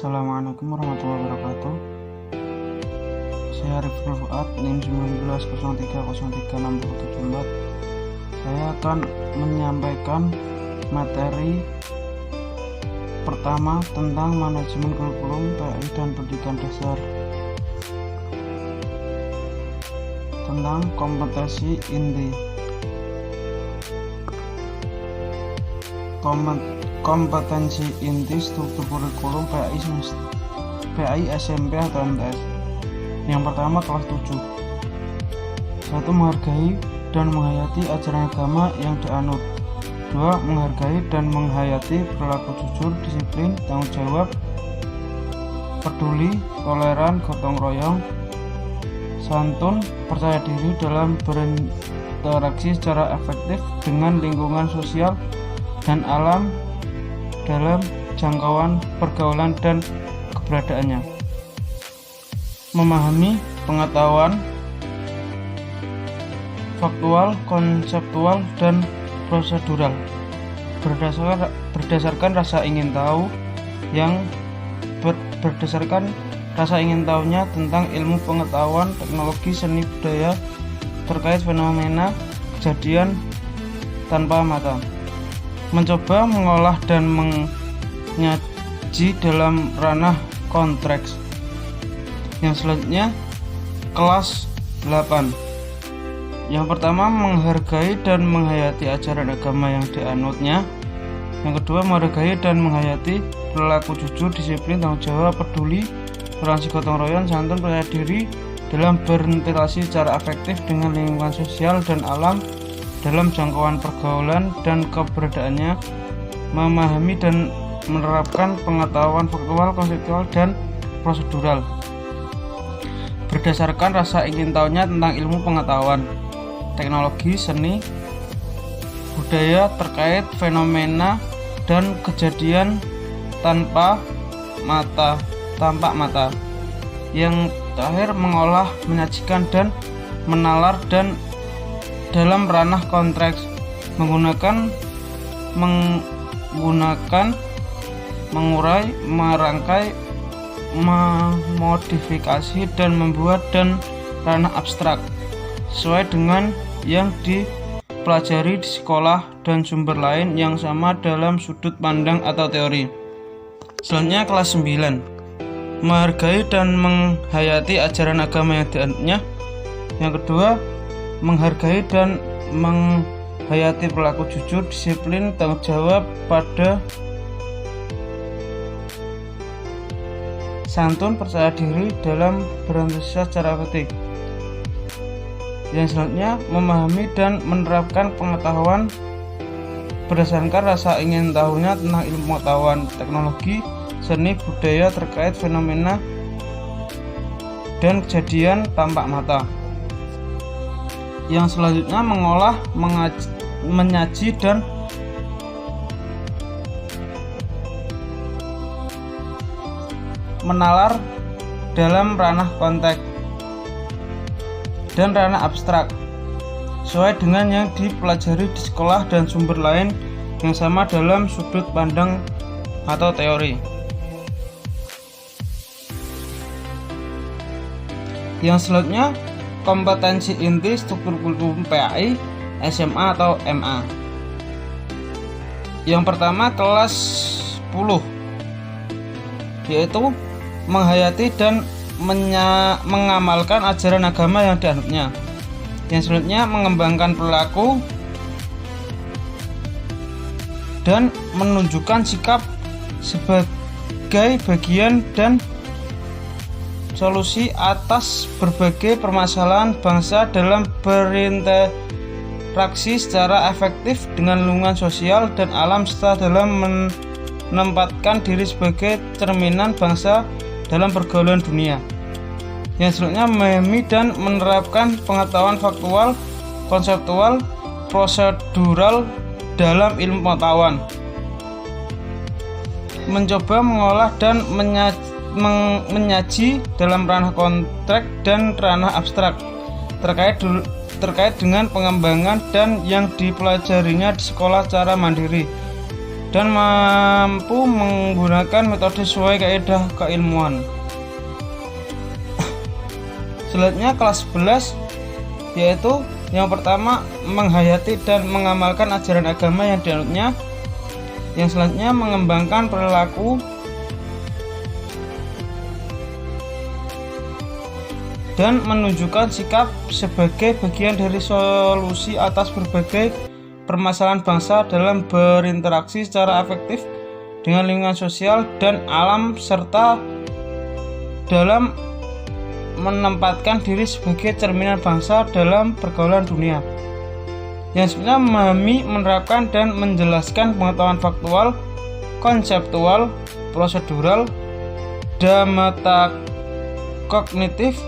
Assalamualaikum warahmatullahi wabarakatuh. Saya Riful Fuad, NIM 1903036074. Saya akan menyampaikan materi pertama tentang manajemen kurikulum PAI dan pendidikan dasar, tentang kompetensi inti. Kompetensi inti struktur kurikulum PAI SMP atau MTS. Yang pertama, kelas 7. 1. Menghargai dan menghayati ajaran agama yang dianut. 2. Menghargai dan menghayati perilaku jujur, disiplin, tanggung jawab, peduli, toleran, gotong royong, santun, percaya diri dalam berinteraksi secara efektif dengan lingkungan sosial dan alam dalam jangkauan pergaulan dan keberadaannya. Memahami pengetahuan faktual, konseptual, dan prosedural berdasarkan rasa ingin tahu berdasarkan rasa ingin tahunya tentang ilmu pengetahuan, teknologi, seni, budaya terkait fenomena kejadian tanpa mata. Mencoba mengolah dan menyaji dalam ranah konteks. Yang selanjutnya, kelas 8. Yang pertama, menghargai dan menghayati ajaran agama yang dianutnya. Yang kedua, menghargai dan menghayati perilaku jujur, disiplin, tanggung jawab, peduli, toleransi, gotong royong, santun, percaya diri dalam berinteraksi secara efektif dengan lingkungan sosial dan alam dalam jangkauan pergaulan dan keberadaannya. Memahami dan menerapkan pengetahuan faktual, konseptual, dan prosedural berdasarkan rasa ingin tahunya tentang ilmu pengetahuan, teknologi, seni, budaya terkait fenomena dan kejadian tanpa mata. Yang terakhir, mengolah, menyajikan, dan menalar dan dalam ranah konteks, menggunakan, mengurai, merangkai, memodifikasi, dan membuat dan ranah abstrak sesuai dengan yang dipelajari di sekolah dan sumber lain yang sama dalam sudut pandang atau teori. Selanjutnya, kelas 9. Menghargai dan menghayati ajaran agama yang dianutnya. Yang kedua, menghargai dan menghayati perilaku jujur, disiplin, tanggung jawab, pada santun, percaya diri dalam berinteraksi secara efektif. Yang selanjutnya, memahami dan menerapkan pengetahuan berdasarkan rasa ingin tahunya tentang ilmu pengetahuan, teknologi, seni, budaya terkait fenomena dan kejadian tanpa mata. Yang selanjutnya, mengolah, menyaji, dan menalar dalam ranah konteks dan ranah abstrak sesuai dengan yang dipelajari di sekolah dan sumber lain yang sama dalam sudut pandang atau teori. Yang selanjutnya, kompetensi inti struktur kurikulum PAI SMA atau MA. Yang pertama, kelas 10, yaitu menghayati dan mengamalkan ajaran agama yang dianutnya. Yang selanjutnya, mengembangkan perilaku dan menunjukkan sikap sebagai bagian dan solusi atas berbagai permasalahan bangsa dalam berinteraksi secara efektif dengan lingkungan sosial dan alam serta dalam menempatkan diri sebagai cerminan bangsa dalam pergaulan dunia. Yang selanjutnya, memahami dan menerapkan pengetahuan faktual, konseptual, prosedural dalam ilmu pengetahuan. Mencoba mengolah dan menyaji dalam ranah konteks dan ranah abstrak terkait dengan pengembangan dan yang dipelajarinya di sekolah secara mandiri dan mampu menggunakan metode sesuai kaidah keilmuan. Selanjutnya kelas 11, yaitu yang pertama menghayati dan mengamalkan ajaran agama yang dianutnya. Yang selanjutnya mengembangkan perilaku dan menunjukkan sikap sebagai bagian dari solusi atas berbagai permasalahan bangsa dalam berinteraksi secara efektif dengan lingkungan sosial dan alam, serta dalam menempatkan diri sebagai cerminan bangsa dalam pergaulan dunia. Yang sebenarnya memahami, menerapkan, dan menjelaskan pengetahuan faktual, konseptual, prosedural, dan metakognitif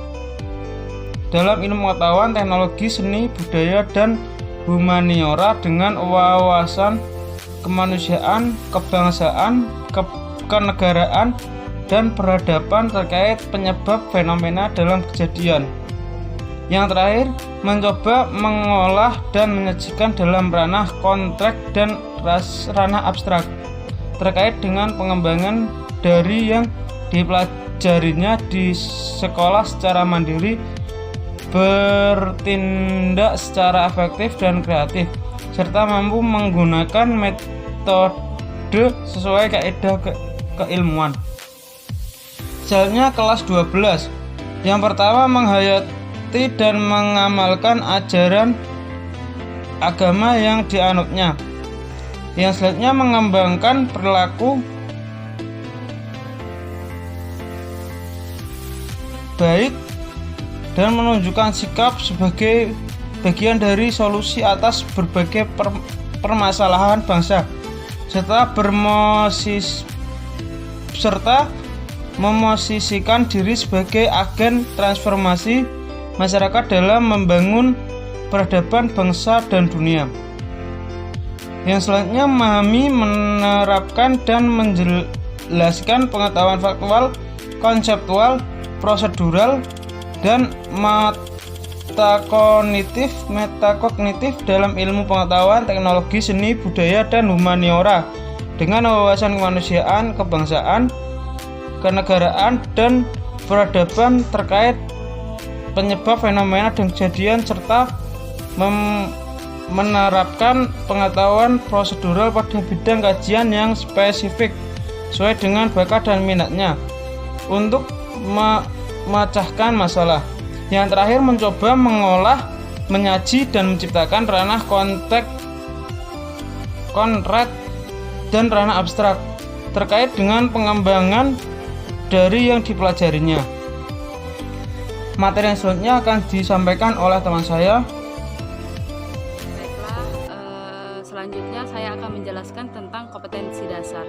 dalam ilmu pengetahuan, teknologi, seni, budaya, dan humaniora dengan wawasan kemanusiaan, kebangsaan, kenegaraan, dan peradaban terkait penyebab fenomena dalam kejadian. Yang terakhir, mencoba mengolah dan menyajikan dalam ranah konteks dan ranah abstrak terkait dengan pengembangan dari yang dipelajarinya di sekolah secara mandiri, bertindak secara efektif dan kreatif, serta mampu menggunakan metode sesuai kaidah keilmuan. Selanjutnya kelas 12. Yang pertama menghayati dan mengamalkan ajaran agama yang dianutnya. Yang selanjutnya mengembangkan perilaku baik dan menunjukkan sikap sebagai bagian dari solusi atas berbagai permasalahan bangsa, serta memosisikan diri sebagai agen transformasi masyarakat dalam membangun peradaban bangsa dan dunia. Yang selanjutnya memahami, menerapkan, dan menjelaskan pengetahuan faktual, konseptual, prosedural, dan metakognitif dalam ilmu pengetahuan, teknologi, seni, budaya, dan humaniora dengan wawasan kemanusiaan, kebangsaan, kenegaraan, dan peradaban terkait penyebab fenomena dan kejadian, serta menerapkan pengetahuan prosedural pada bidang kajian yang spesifik sesuai dengan bakat dan minatnya untuk memecahkan masalah. Yang terakhir, mencoba mengolah, menyaji, dan menciptakan ranah konteks, dan ranah abstrak terkait dengan pengembangan dari yang dipelajarinya. Materi yang selanjutnya akan disampaikan oleh teman saya. Baiklah, selanjutnya saya akan menjelaskan tentang kompetensi dasar.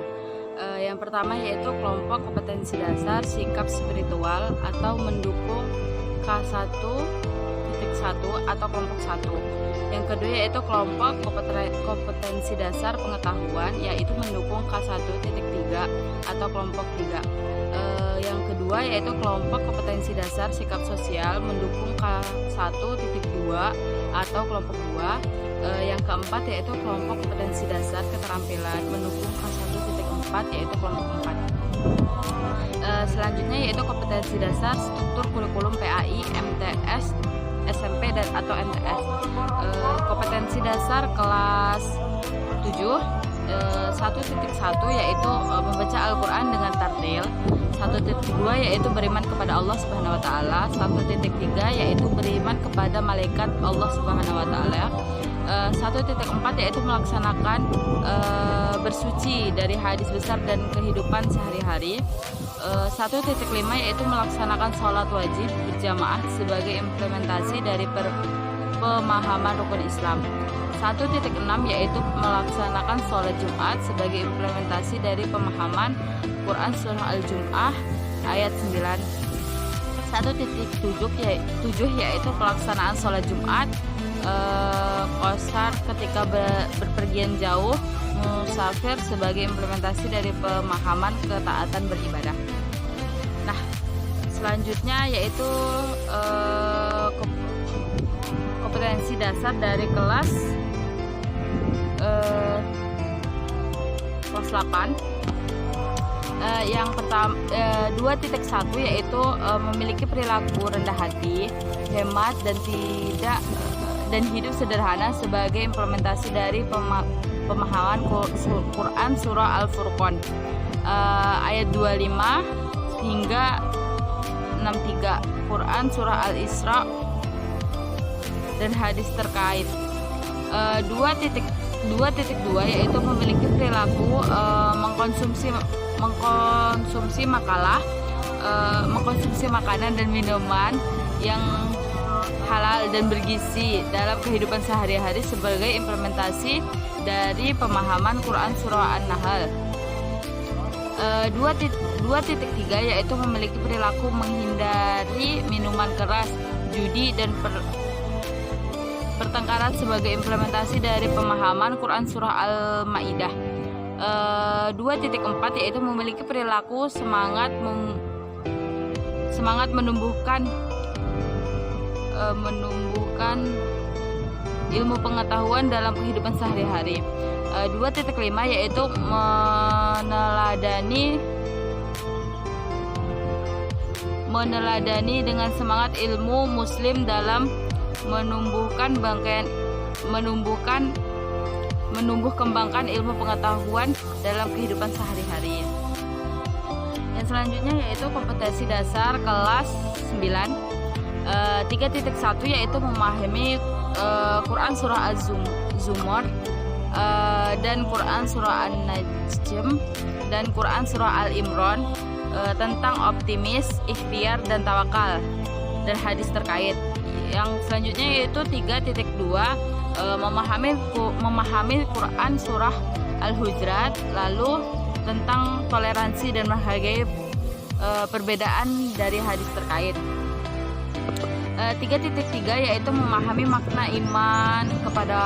Yang pertama yaitu kelompok kompetensi dasar sikap spiritual atau mendukung K1.1 atau kelompok 1. Yang kedua yaitu kelompok kompetensi dasar pengetahuan, yaitu mendukung K1.3 atau kelompok 3. Yang kedua yaitu kelompok kompetensi dasar sikap sosial mendukung K1.2 atau kelompok 2. Yang keempat yaitu kelompok kompetensi dasar keterampilan mendukung K1.4 yaitu kelompok 4. Selanjutnya yaitu kompetensi dasar struktur kurikulum PAI, MTS, SMP dan atau MTS. Kompetensi dasar kelas 7 1.1 yaitu membaca Al-Quran dengan tartil. 1.2 yaitu beriman kepada Allah Subhanahu wa taala. 1.3 yaitu beriman kepada malaikat Allah Subhanahu wa taala. 1.4 yaitu melaksanakan bersuci dari hadis besar dan kehidupan sehari-hari. 1.5 yaitu melaksanakan sholat wajib berjamaah sebagai implementasi dari pemahaman rukun Islam. 1.6 yaitu melaksanakan sholat Jumat sebagai implementasi dari pemahaman Quran Surah Al-Jum'ah ayat 9. 1.7 yaitu pelaksanaan sholat Jumat qasar ketika berpergian jauh, musafir sebagai implementasi dari pemahaman ketaatan beribadah. Nah, selanjutnya yaitu kompetensi dasar dari kelas kelas 8. Yang pertama 2.1 yaitu memiliki perilaku rendah hati, hemat dan hidup sederhana sebagai implementasi dari pemahaman Quran surah Al-Furqan ayat 25 hingga 63, Quran surah Al-Isra dan hadis terkait. 2.2 yaitu memiliki perilaku mengkonsumsi makanan dan minuman yang halal dan bergizi dalam kehidupan sehari-hari sebagai implementasi dari pemahaman Quran surah An-Nahl. 2.3 yaitu memiliki perilaku menghindari minuman keras, judi dan pertengkaran sebagai implementasi dari pemahaman Quran surah Al-Maidah. 2.4 yaitu memiliki perilaku semangat menumbuhkan ilmu pengetahuan dalam kehidupan sehari-hari. 2.5 yaitu meneladani dengan semangat ilmu muslim dalam menumbuh kembangkan ilmu pengetahuan dalam kehidupan sehari-hari. Yang selanjutnya yaitu kompetensi dasar kelas 9. 3.1 yaitu memahami Quran surah Az-Zumar dan Quran surah An-Najm dan Quran surah Al-Imran tentang optimis, ikhtiar dan tawakal dan hadis terkait. Yang selanjutnya yaitu 3.2 memahami Quran surah Al-Hujurat, lalu tentang toleransi dan menghargai perbedaan dari hadis terkait. 3.3 yaitu memahami makna iman kepada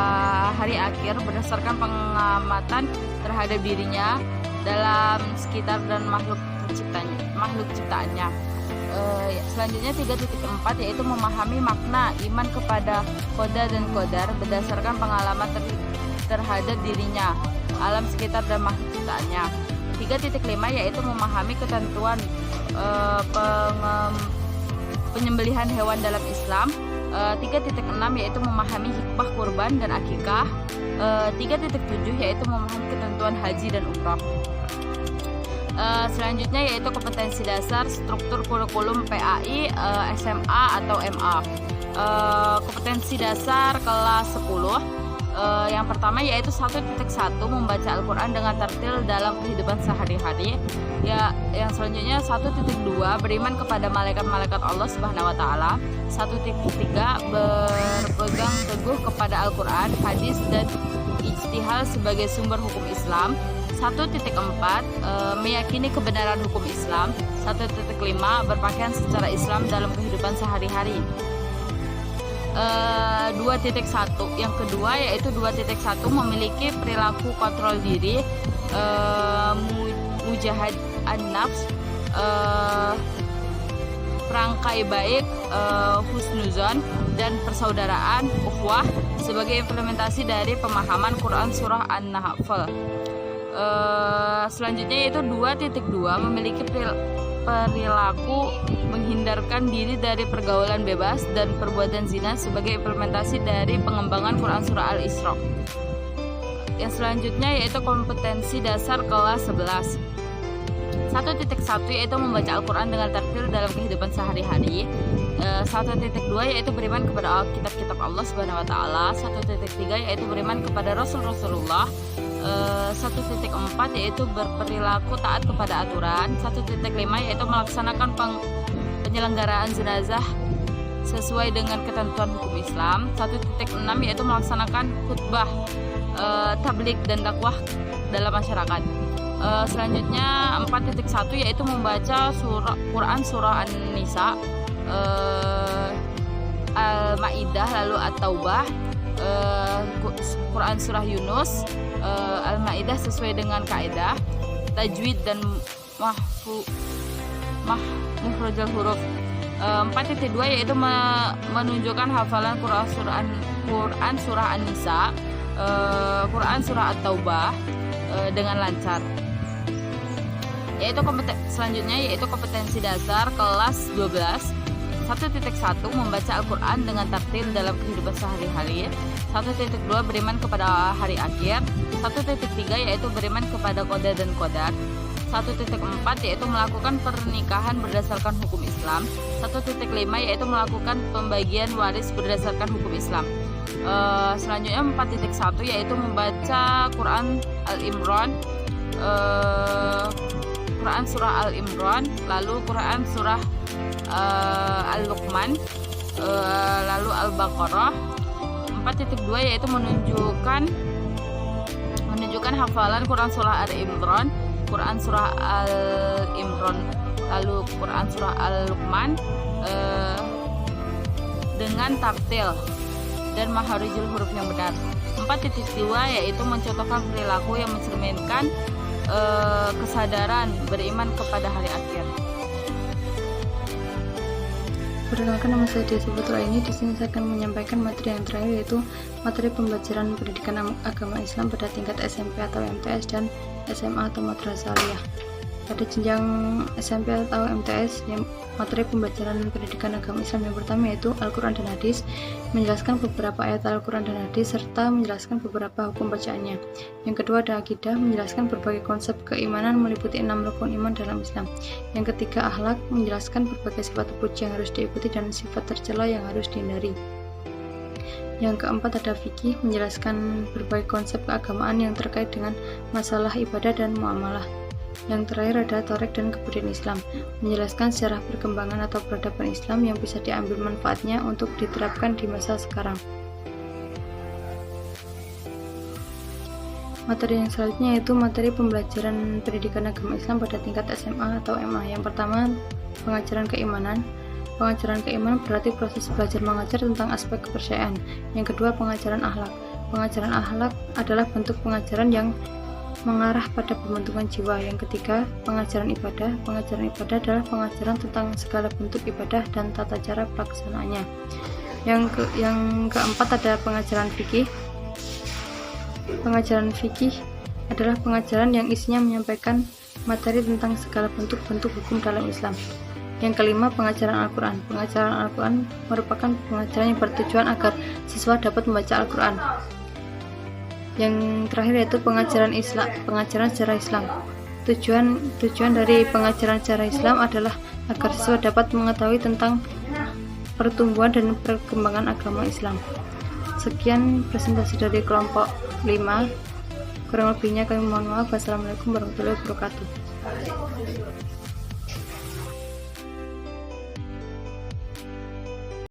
hari akhir berdasarkan pengamatan terhadap dirinya dalam sekitar dan makhluk ciptaannya. Selanjutnya 3.4 yaitu memahami makna iman kepada qada dan qadar berdasarkan pengalaman terhadap dirinya, alam sekitar dan makhluk ciptaannya. 3.5 yaitu memahami ketentuan penyembelihan hewan dalam Islam. 3.6 yaitu memahami hikmah kurban dan akikah. 3.7 yaitu memahami ketentuan haji dan umrah. Selanjutnya yaitu kompetensi dasar struktur kurikulum PAI, SMA atau MA. Kompetensi dasar kelas 10. Yang pertama yaitu 1.1 membaca Al-Quran dengan tartil dalam kehidupan sehari-hari. Yang selanjutnya 1.2 beriman kepada malaikat-malaikat Allah Subhanahu wa taala. 1.3 berpegang teguh kepada Al-Quran, hadis dan ijtihad sebagai sumber hukum Islam. 1.4 meyakini kebenaran hukum Islam. 1.5 berpakaian secara Islam dalam kehidupan sehari-hari. 2.1 yang kedua yaitu 2.1 memiliki perilaku kontrol diri, mujahad an-nafs, perangkai baik, husnuzon dan persaudaraan ukhuwah sebagai implementasi dari pemahaman Quran surah An-Nahl. Selanjutnya yaitu 2.2 memiliki perilaku menghindarkan diri dari pergaulan bebas dan perbuatan zina sebagai implementasi dari pengembangan Quran surah Al-Isra. Yang selanjutnya yaitu kompetensi dasar kelas 11. 1.1 yaitu membaca Al-Quran dengan tartil dalam kehidupan sehari-hari. 1.2 yaitu beriman kepada kitab-kitab Allah Subhanahu wa taala. 1.3 yaitu beriman kepada Rasulullah. 1.4 yaitu berperilaku taat kepada aturan. 1.5 yaitu melaksanakan penyelenggaraan jenazah sesuai dengan ketentuan hukum Islam. 1.6 yaitu melaksanakan khutbah, tabligh dan dakwah dalam masyarakat. Selanjutnya 4.1 yaitu membaca Quran surah An-Nisa, Al-Maidah, lalu At-Taubah, Quran surah Yunus, Al-Maidah sesuai dengan kaidah tajwid dan muhrajal huruf. 4.2 yaitu menunjukkan hafalan Quran surah An-Nisa, Quran surah At-Taubah, dengan lancar. Selanjutnya yaitu kompetensi dasar kelas 12. 1.1 membaca Al-Quran dengan tartil dalam kehidupan sehari-hari. 1.2 beriman kepada hari akhir. 1.3 yaitu beriman kepada qada dan qadar. 1.4 yaitu melakukan pernikahan berdasarkan hukum Islam. 1.5 yaitu melakukan pembagian waris berdasarkan hukum Islam. Selanjutnya 4.1 yaitu membaca Quran Al-Imran, Quran surah Al-Imran, lalu Quran surah Al-Luqman, lalu Al-Baqarah. 4.2 yaitu menunjukkan hafalan Quran surah Al-Imran, Quran surah Al-Imran, lalu Quran surah Al-Luqman dengan tartil dan makharijul huruf yang benar. 4.2 yaitu mencontohkan perilaku yang mencerminkan kesadaran beriman kepada hari akhir. Perkenalkan, nama saya Desi Putra. Ini di sini saya akan menyampaikan materi yang terakhir, yaitu materi pembelajaran pendidikan agama Islam pada tingkat SMP atau MTS dan SMA atau Madrasah Aliyah. Pada jenjang SMP atau MTS, materi pembelajaran pendidikan agama Islam yang pertama yaitu Al-Quran dan Hadis, menjelaskan beberapa ayat Al-Quran dan Hadis serta menjelaskan beberapa hukum bacaannya. Yang kedua ada Akidah, menjelaskan berbagai konsep keimanan meliputi 6 rukun iman dalam Islam. Yang ketiga Akhlak, menjelaskan berbagai sifat puji yang harus diikuti dan sifat tercela yang harus dihindari. Yang keempat ada Fikih, menjelaskan berbagai konsep keagamaan yang terkait dengan masalah ibadah dan muamalah. Yang terakhir ada Thorek dan Kebudayaan Islam, menjelaskan sejarah perkembangan atau peradaban Islam yang bisa diambil manfaatnya untuk diterapkan di masa sekarang. Materi yang selanjutnya yaitu materi pembelajaran pendidikan agama Islam pada tingkat SMA atau MA. Yang pertama, pengajaran keimanan. Pengajaran keimanan berarti proses belajar mengajar tentang aspek kepercayaan. Yang kedua, pengajaran akhlak. Pengajaran akhlak adalah bentuk pengajaran yang mengarah pada pembentukan jiwa. Yang ketiga, pengajaran ibadah. Pengajaran ibadah adalah pengajaran tentang segala bentuk ibadah dan tata cara pelaksanaannya. Yang keempat ada pengajaran fikih. Pengajaran fikih adalah pengajaran yang isinya menyampaikan materi tentang segala bentuk-bentuk hukum dalam Islam. Yang kelima, pengajaran Al-Quran. Pengajaran Al-Quran merupakan pengajaran yang bertujuan agar siswa dapat membaca Al-Quran. Yang terakhir yaitu pengajaran sejarah Islam. Tujuan dari pengajaran sejarah Islam adalah agar siswa dapat mengetahui tentang pertumbuhan dan perkembangan agama Islam. Sekian presentasi dari kelompok 5. Kurang lebihnya kami mohon maaf. Wassalamualaikum warahmatullahi wabarakatuh.